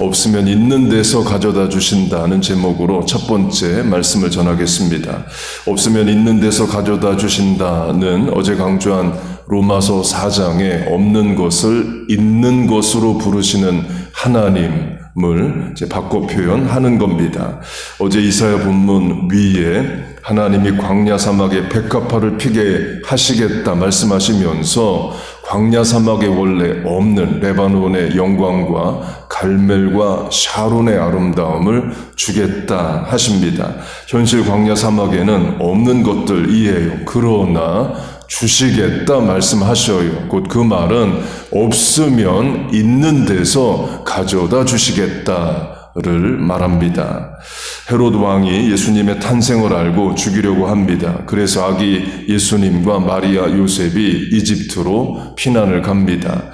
없으면 있는 데서 가져다 주신다는 제목으로 첫 번째 말씀을 전하겠습니다. 없으면 있는 데서 가져다 주신다는 어제 강조한 로마서 4장에 없는 것을 있는 것으로 부르시는 하나님을 이제 바꿔 표현하는 겁니다. 어제 이사야 본문 위에 하나님이 광야 사막에 백합화를 피게 하시겠다 말씀하시면서 광야 사막에 원래 없는 레바논의 영광과 갈멜과 샤론의 아름다움을 주겠다 하십니다. 현실 광야 사막에는 없는 것들이에요. 그러나 주시겠다 말씀하셔요. 곧 그 말은 없으면 있는 데서 가져다 주시겠다를 말합니다. 헤롯 왕이 예수님의 탄생을 알고 죽이려고 합니다. 그래서 아기 예수님과 마리아 요셉이 이집트로 피난을 갑니다.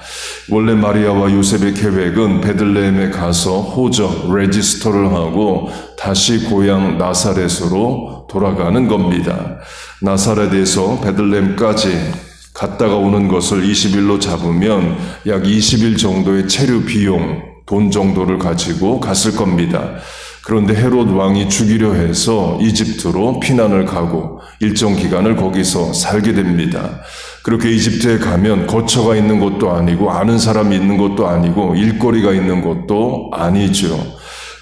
원래 마리아와 요셉의 계획은 베들레헴에 가서 호적 레지스터를 하고 다시 고향 나사렛으로 돌아가는 겁니다. 나사렛에서 베들레헴까지 갔다가 오는 것을 20일로 잡으면 약 20일 정도의 체류 비용, 돈 정도를 가지고 갔을 겁니다. 그런데 헤롯 왕이 죽이려 해서 이집트로 피난을 가고 일정 기간을 거기서 살게 됩니다. 그렇게 이집트에 가면 거처가 있는 것도 아니고 아는 사람이 있는 것도 아니고 일거리가 있는 것도 아니죠.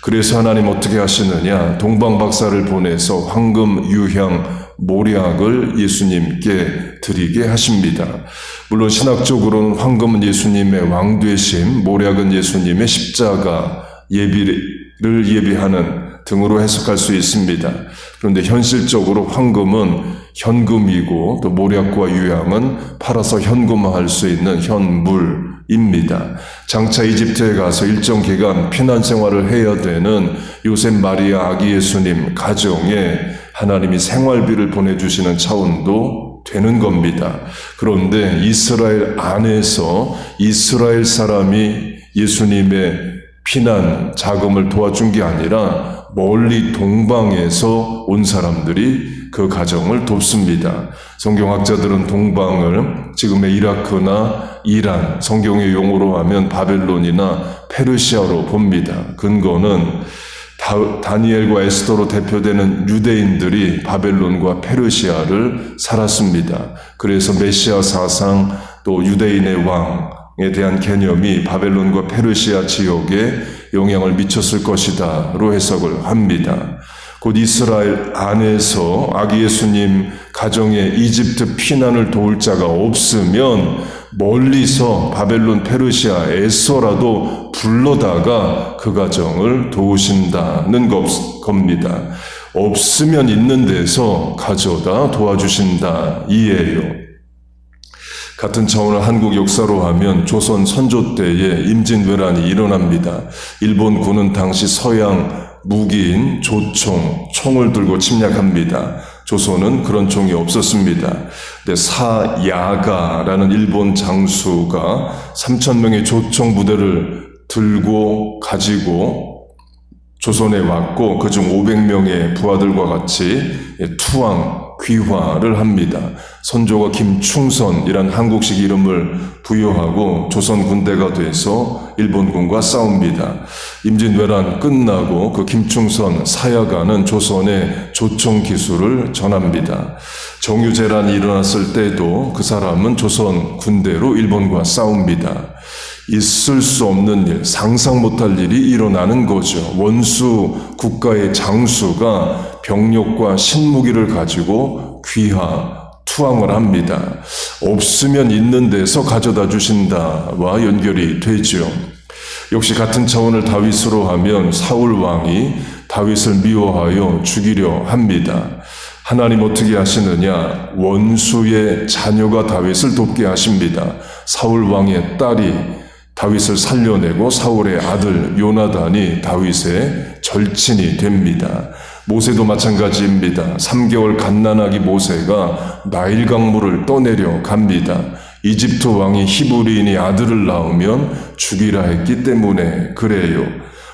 그래서 하나님 어떻게 하시느냐? 동방박사를 보내서 황금, 유향, 모략을 예수님께 드리게 하십니다. 물론 신학적으로는 황금은 예수님의 왕되심, 모략은 예수님의 십자가 예비를 예비하는 등으로 해석할 수 있습니다. 그런데 현실적으로 황금은 현금이고 또 모략과 유향은 팔아서 현금화할 수 있는 현물입니다. 장차 이집트에 가서 일정 기간 피난 생활을 해야 되는 요셉 마리아 아기 예수님 가정에 하나님이 생활비를 보내주시는 차원도 되는 겁니다. 그런데 이스라엘 안에서 이스라엘 사람이 예수님의 피난 자금을 도와준 게 아니라 멀리 동방에서 온 사람들이 그 가정을 돕습니다. 성경학자들은 동방을 지금의 이라크나 이란, 성경의 용어로 하면 바벨론이나 페르시아로 봅니다. 근거는 다니엘과 에스더로 대표되는 유대인들이 바벨론과 페르시아를 살았습니다. 그래서 메시아 사상 또 유대인의 왕에 대한 개념이 바벨론과 페르시아 지역에 영향을 미쳤을 것이다로 해석을 합니다. 곧 이스라엘 안에서 아기 예수님 가정에 이집트 피난을 도울 자가 없으면 멀리서 바벨론, 페르시아, 에서라도 불러다가 그 가정을 도우신다는 겁니다. 없으면 있는 데서 가져다 도와주신다 이에요. 같은 차원을 한국 역사로 하면 조선 선조 때에 임진왜란이 일어납니다. 일본군은 당시 서양 무기인 조총, 총을 들고 침략합니다. 조선은 그런 총이 없었습니다. 근데 사야가라는 일본 장수가 3,000명의 조총 부대를 들고 가지고 조선에 왔고 그중 500명의 부하들과 같이 투항, 귀화를 합니다. 선조가 김충선이란 한국식 이름을 부여하고 조선 군대가 돼서 일본군과 싸웁니다. 임진왜란 끝나고 그 김충선 사야가는 조선의 조총 기술을 전합니다. 정유재란이 일어났을 때도 그 사람은 조선 군대로 일본과 싸웁니다. 있을 수 없는 일, 상상 못할 일이 일어나는 거죠. 원수 국가의 장수가 병력과 신무기를 가지고 투항을 합니다. 없으면 있는 데서 가져다 주신다와 연결이 되죠. 역시 같은 차원을 다윗으로 하면 사울 왕이 다윗을 미워하여 죽이려 합니다. 하나님 어떻게 하시느냐? 원수의 자녀가 다윗을 돕게 하십니다. 사울 왕의 딸이 다윗을 살려내고 사울의 아들 요나단이 다윗의 절친이 됩니다. 모세도 마찬가지입니다. 3개월 갓난아기 모세가 나일 강물을 떠내려 갑니다. 이집트 왕이 히브리인이 아들을 낳으면 죽이라 했기 때문에 그래요.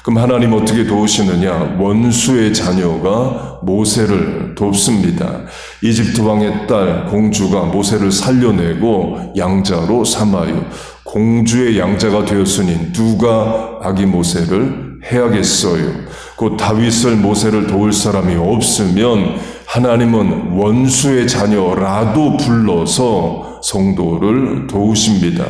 그럼 하나님 어떻게 도우시느냐? 원수의 자녀가 모세를 돕습니다. 이집트 왕의 딸 공주가 모세를 살려내고 양자로 삼아요. 공주의 양자가 되었으니 누가 아기 모세를 해야겠어요. 곧 다윗을 모세를 도울 사람이 없으면 하나님은 원수의 자녀라도 불러서 성도를 도우십니다.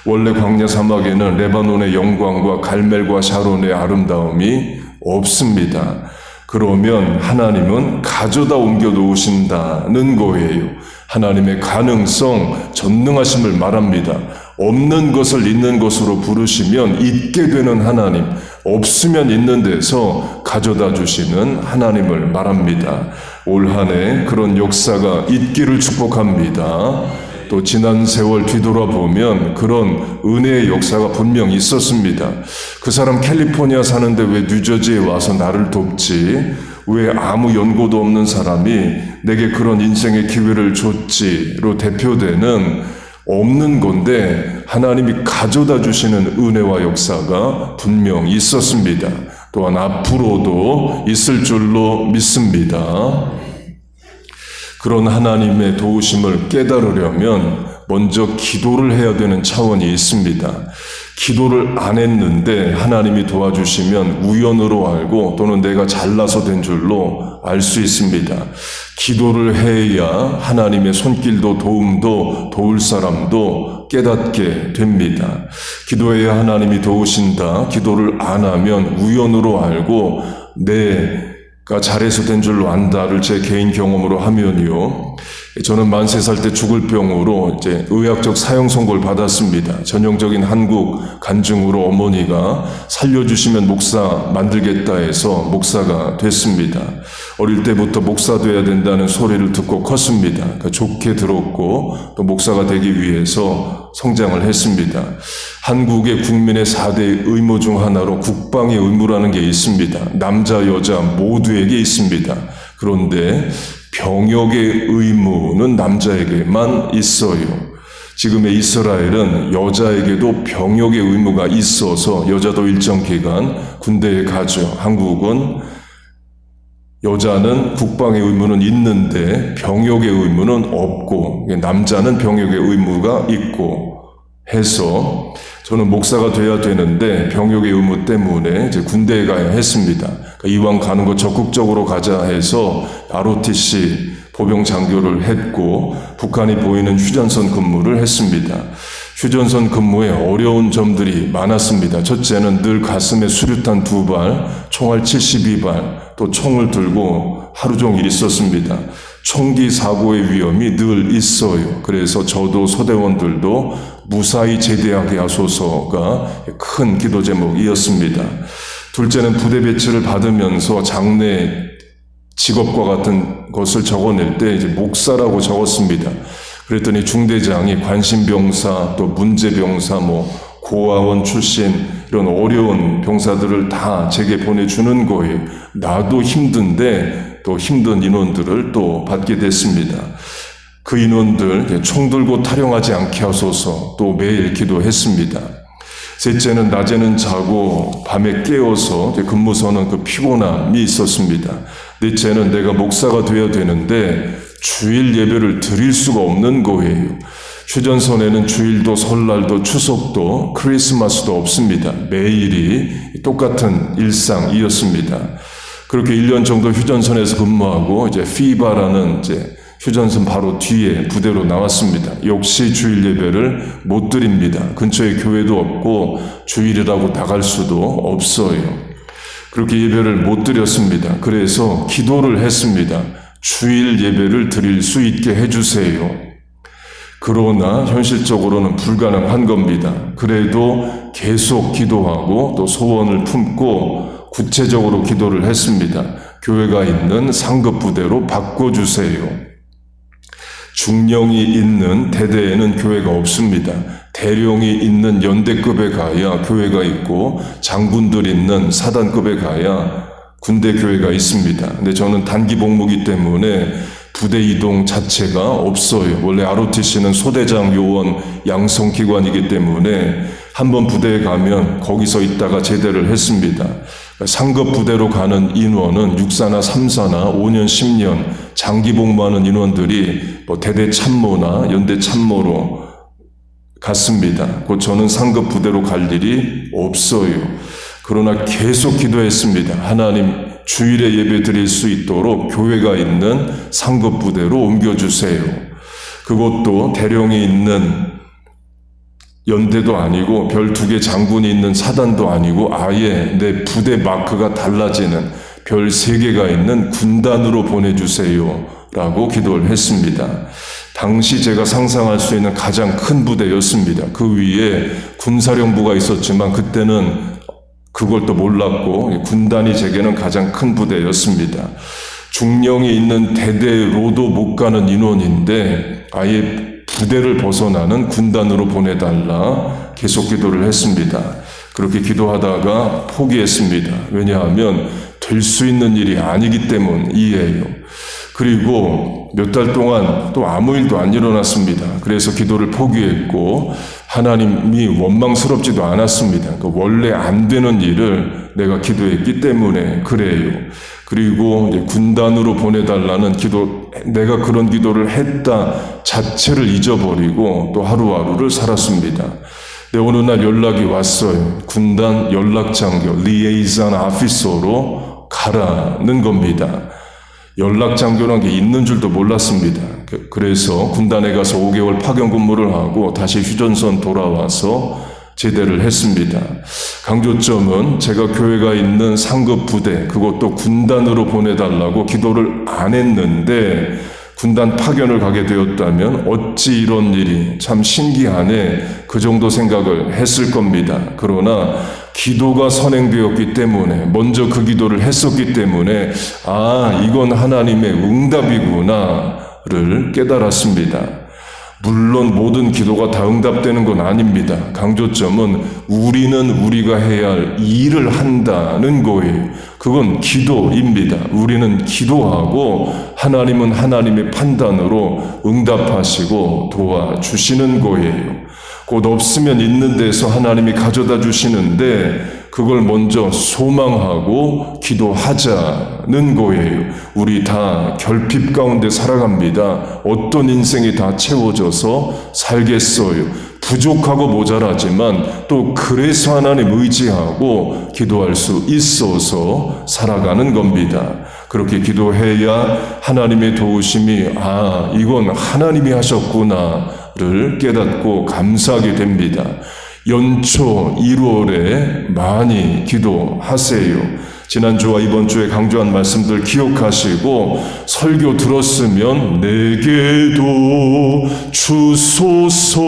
원래 광야 사막에는 레바논의 영광과 갈멜과 샤론의 아름다움이 없습니다. 그러면 하나님은 가져다 옮겨 놓으신다는 거예요. 하나님의 가능성, 전능하심을 말합니다. 없는 것을 있는 것으로 부르시면 있게 되는 하나님, 없으면 있는 데서 가져다 주시는 하나님을 말합니다. 올 한 해 그런 역사가 있기를 축복합니다. 또 지난 세월 뒤돌아보면 그런 은혜의 역사가 분명히 있었습니다. 그 사람 캘리포니아 사는데 왜 뉴저지에 와서 나를 돕지? 왜 아무 연고도 없는 사람이 내게 그런 인생의 기회를 줬지로 대표되는 없는 건데 하나님이 가져다 주시는 은혜와 역사가 분명히 있었습니다. 또한 앞으로도 있을 줄로 믿습니다. 그런 하나님의 도우심을 깨달으려면 먼저 기도를 해야 되는 차원이 있습니다. 기도를 안 했는데 하나님이 도와주시면 우연으로 알고 또는 내가 잘나서 된 줄로 알 수 있습니다. 기도를 해야 하나님의 손길도 도움도 도울 사람도 깨닫게 됩니다. 기도해야 하나님이 도우신다. 기도를 안 하면 우연으로 알고 내가 잘해서 된 줄로 안다를 제 개인 경험으로 하면요. 저는 만 3살 때 죽을 병으로 이제 의학적 사형 선고를 받았습니다. 전형적인 한국 간증으로 어머니가 살려주시면 목사 만들겠다 해서 목사가 됐습니다. 어릴 때부터 목사 돼야 된다는 소리를 듣고 컸습니다. 그러니까 좋게 들었고 또 목사가 되기 위해서 성장을 했습니다. 한국의 국민의 4대 의무 중 하나로 국방의 의무라는 게 있습니다. 남자, 여자 모두에게 있습니다. 그런데 병역의 의무는 남자에게만 있어요. 지금의 이스라엘은 여자에게도 병역의 의무가 있어서 여자도 일정 기간 군대에 가죠. 한국은 여자는 국방의 의무는 있는데 병역의 의무는 없고 남자는 병역의 의무가 있고 해서 저는 목사가 돼야 되는데 병역의 의무 때문에 이제 군대에 가야 했습니다. 그러니까 이왕 가는 거 적극적으로 가자 해서 ROTC 보병 장교를 했고 북한이 보이는 휴전선 근무를 했습니다. 휴전선 근무에 어려운 점들이 많았습니다. 첫째는 늘 가슴에 수류탄 2발, 총알 72발, 또 총을 들고 하루 종일 있었습니다. 총기 사고의 위험이 늘 있어요. 그래서 저도 소대원들도 무사히 제대하게 하소서가 큰 기도 제목이었습니다. 둘째는 부대 배치를 받으면서 장래 직업과 같은 것을 적어낼 때 이제 목사라고 적었습니다. 그랬더니 중대장이 관심병사, 또 문제병사, 고아원 출신 이런 어려운 병사들을 다 제게 보내주는 거예요. 나도 힘든데 또 힘든 인원들을 또 받게 됐습니다. 그 인원들 총 들고 타령하지 않게 하소서 또 매일 기도했습니다. 셋째는 낮에는 자고 밤에 깨어서 근무서는 그 피곤함이 있었습니다. 넷째는 내가 목사가 되어야 되는데 주일 예배를 드릴 수가 없는 거예요. 휴전선에는 주일도 설날도 추석도 크리스마스도 없습니다. 매일이 똑같은 일상이었습니다. 그렇게 1년 정도 휴전선에서 근무하고 이제 피바라는 이제 휴전선 바로 뒤에 부대로 나왔습니다. 역시 주일 예배를 못 드립니다. 근처에 교회도 없고 주일이라고 나갈 수도 없어요. 그렇게 예배를 못 드렸습니다. 그래서 기도를 했습니다. 주일 예배를 드릴 수 있게 해주세요. 그러나 현실적으로는 불가능한 겁니다. 그래도 계속 기도하고 또 소원을 품고 구체적으로 기도를 했습니다. 교회가 있는 상급 부대로 바꿔주세요. 중령이 있는 대대에는 교회가 없습니다. 대령이 있는 연대급에 가야 교회가 있고 장군들 있는 사단급에 가야 군대 교회가 있습니다. 근데 저는 단기 복무기 때문에 부대 이동 자체가 없어요. 원래 ROTC는 소대장 요원 양성기관이기 때문에 한번 부대에 가면 거기서 있다가 제대를 했습니다. 상급 부대로 가는 인원은 6사나 3사나 5년, 10년 장기 복무하는 인원들이 대대 참모나 연대 참모로 같습니다. 곧 저는 상급 부대로 갈 일이 없어요. 그러나 계속 기도했습니다. 하나님, 주일에 예배 드릴 수 있도록 교회가 있는 상급 부대로 옮겨주세요. 그것도 대령이 있는 연대도 아니고 별 2개 장군이 있는 사단도 아니고 아예 내 부대 마크가 달라지는 별 3개가 있는 군단으로 보내주세요 라고 기도를 했습니다. 당시 제가 상상할 수 있는 가장 큰 부대였습니다. 그 위에 군사령부가 있었지만 그때는 그걸 또 몰랐고 군단이 제게는 가장 큰 부대였습니다. 중령이 있는 대대로도 못 가는 인원인데 아예 부대를 벗어나는 군단으로 보내달라 계속 기도를 했습니다. 그렇게 기도하다가 포기했습니다. 왜냐하면 될 수 있는 일이 아니기 때문이에요. 그리고 몇 달 동안 또 아무 일도 안 일어났습니다. 그래서 기도를 포기했고 하나님이 원망스럽지도 않았습니다. 원래 안 되는 일을 내가 기도했기 때문에 그래요. 그리고 이제 군단으로 보내달라는 기도, 내가 그런 기도를 했다 자체를 잊어버리고 또 하루하루를 살았습니다. 네, 어느 날 연락이 왔어요. 군단 연락장교, 리에이전 아피서로 가라는 겁니다. 연락장교라는 게 있는 줄도 몰랐습니다. 그래서 군단에 가서 5개월 파견 근무를 하고 다시 휴전선 돌아와서 제대를 했습니다. 강조점은 제가 교회가 있는 상급 부대, 그것도 군단으로 보내달라고 기도를 안 했는데 군단 파견을 가게 되었다면 어찌 이런 일이 참 신기하네, 그 정도 생각을 했을 겁니다. 그러나 기도가 선행되었기 때문에, 먼저 그 기도를 했었기 때문에 이건 하나님의 응답이구나를 깨달았습니다. 물론 모든 기도가 다 응답되는 건 아닙니다. 강조점은 우리는 우리가 해야 할 일을 한다는 거예요. 그건 기도입니다. 우리는 기도하고 하나님은 하나님의 판단으로 응답하시고 도와주시는 거예요. 곧 없으면 있는 데서 하나님이 가져다 주시는데 그걸 먼저 소망하고 기도하자는 거예요. 우리 다 결핍 가운데 살아갑니다. 어떤 인생이 다 채워져서 살겠어요. 부족하고 모자라지만 또 그래서 하나님 의지하고 기도할 수 있어서 살아가는 겁니다. 그렇게 기도해야 하나님의 도우심이 이건 하나님이 하셨구나를 깨닫고 감사하게 됩니다. 연초 1월에 많이 기도하세요. 지난주와 이번 주에 강조한 말씀들 기억하시고 설교 들었으면 내게도 주소서,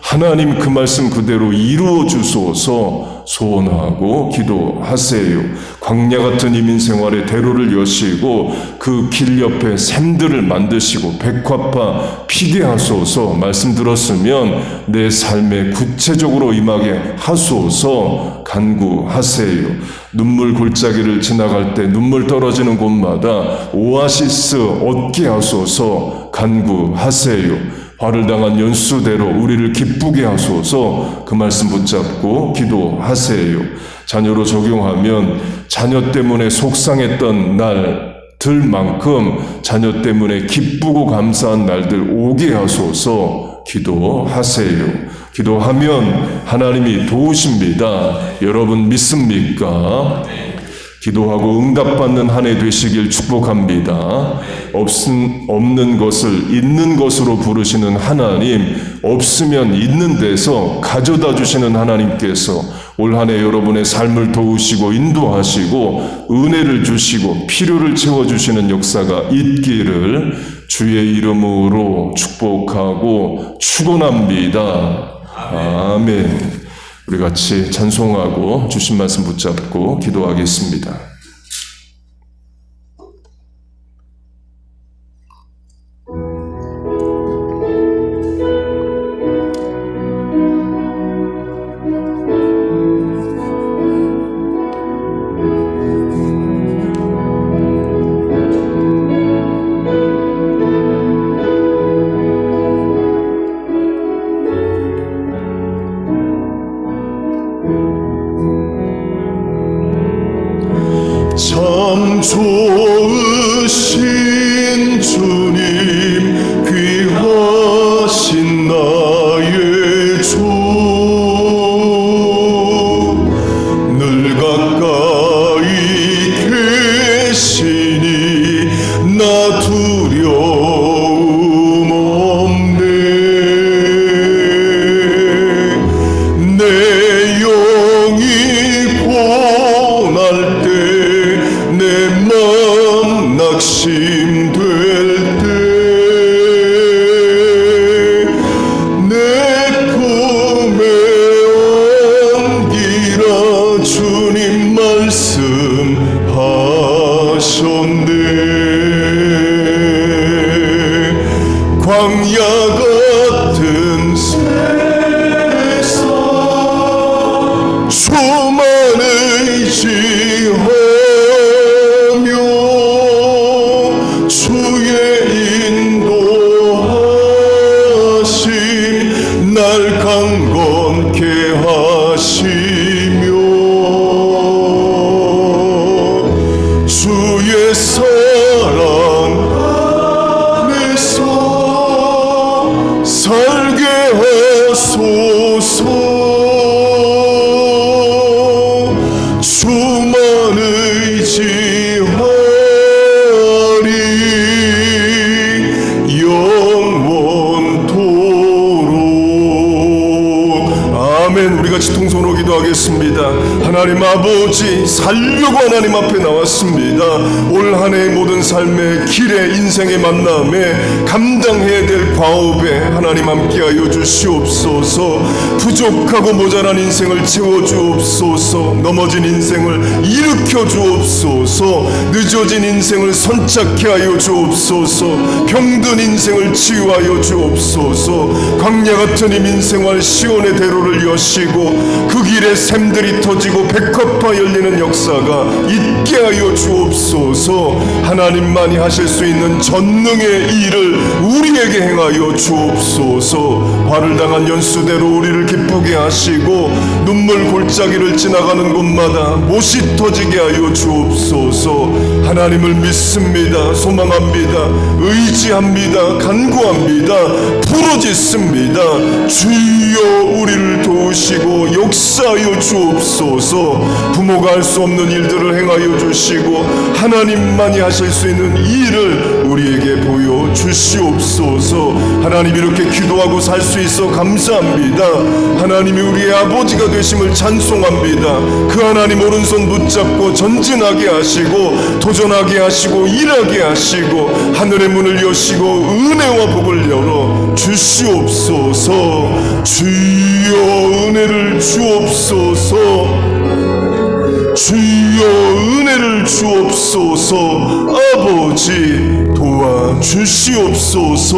하나님 그 말씀 그대로 이루어 주소서 소원하고 기도하세요. 광야 같은 이민 생활의 대로를 여시고 그 길 옆에 샘들을 만드시고 백화파 피게 하소서 말씀 들었으면 내 삶에 구체적으로 임하게 하소서 간구하세요. 눈물 골짜기를 지나갈 때 눈물 떨어지는 곳마다 오아시스 얻게 하소서 간구하세요. 화를 당한 연수대로 우리를 기쁘게 하소서 그 말씀 붙잡고 기도하세요. 자녀로 적용하면 자녀 때문에 속상했던 날들만큼 자녀 때문에 기쁘고 감사한 날들 오게 하소서 기도하세요. 기도하면 하나님이 도우십니다. 여러분 믿습니까? 기도하고 응답받는 한 해 되시길 축복합니다. 없는 것을 있는 것으로 부르시는 하나님, 없으면 있는 데서 가져다 주시는 하나님께서 올 한 해 여러분의 삶을 도우시고 인도하시고 은혜를 주시고 필요를 채워주시는 역사가 있기를 주의 이름으로 축복하고 축원합니다. 아멘. 우리 같이 찬송하고 주신 말씀 붙잡고 기도하겠습니다. 참 좋으신 주님, 귀하신 나의 말씀하셨네. 광야 같은 세상 주만 의지하며 주의 인도하심 날 강건케 하시며 주의 사랑 안에서 살게 하소서. 주만 의지하리 영원토록. 아멘. 우리 같이 통성으로 기도하겠습니다. 하나님 아버지, 살려고 하나님 앞에 나왔습니다. 올 한 해의 모든 삶의 길에, 인생의 만남에 감당해야 될 과업에 하나님 함께하여 주시옵소서. 부족하고 모자란 인생을 채워주옵소서. 넘어진 인생을 일으켜 주옵소서. 늦어진 인생을 선착케 하여 주옵소서. 병든 인생을 치유하여 주옵소서. 광야 같은 이 인생활 시온의 대로를 여시고 그 길에 샘들이 터지고 백합화 열리는 역사가 있게 하여 주옵소서. 하나님만이 하실 수 있는 전능의 일을 우리에게 행하여 주옵소서. 화를 당한 연수대로 우리를 기쁘게 하시고 눈물 골짜기를 지나가는 곳마다 못이 터지게 하여 주옵소서. 하나님을 믿습니다. 소망합니다. 의지합니다. 간구합니다. 부르짖습니다. 주여 우리를 도우시고 역사하여 주옵소서. 부모가 할 수 없는 일들을 행하여 주시고 하나님만이 하실 수 있는 일을 우리에게 보여 주시옵소서. 하나님, 이렇게 기도하고 살 수 있어 감사합니다. 하나님이 우리의 아버지가 되심을 찬송합니다. 그 하나님 오른손 붙잡고 전진하게 하시고 도전하게 하시고 일하게 하시고 하늘의 문을 여시고 은혜와 복을 열어 주시옵소서. 주여 은혜를 주옵소서. 주여 은혜를 주옵소서. 아버지 도와주시옵소서.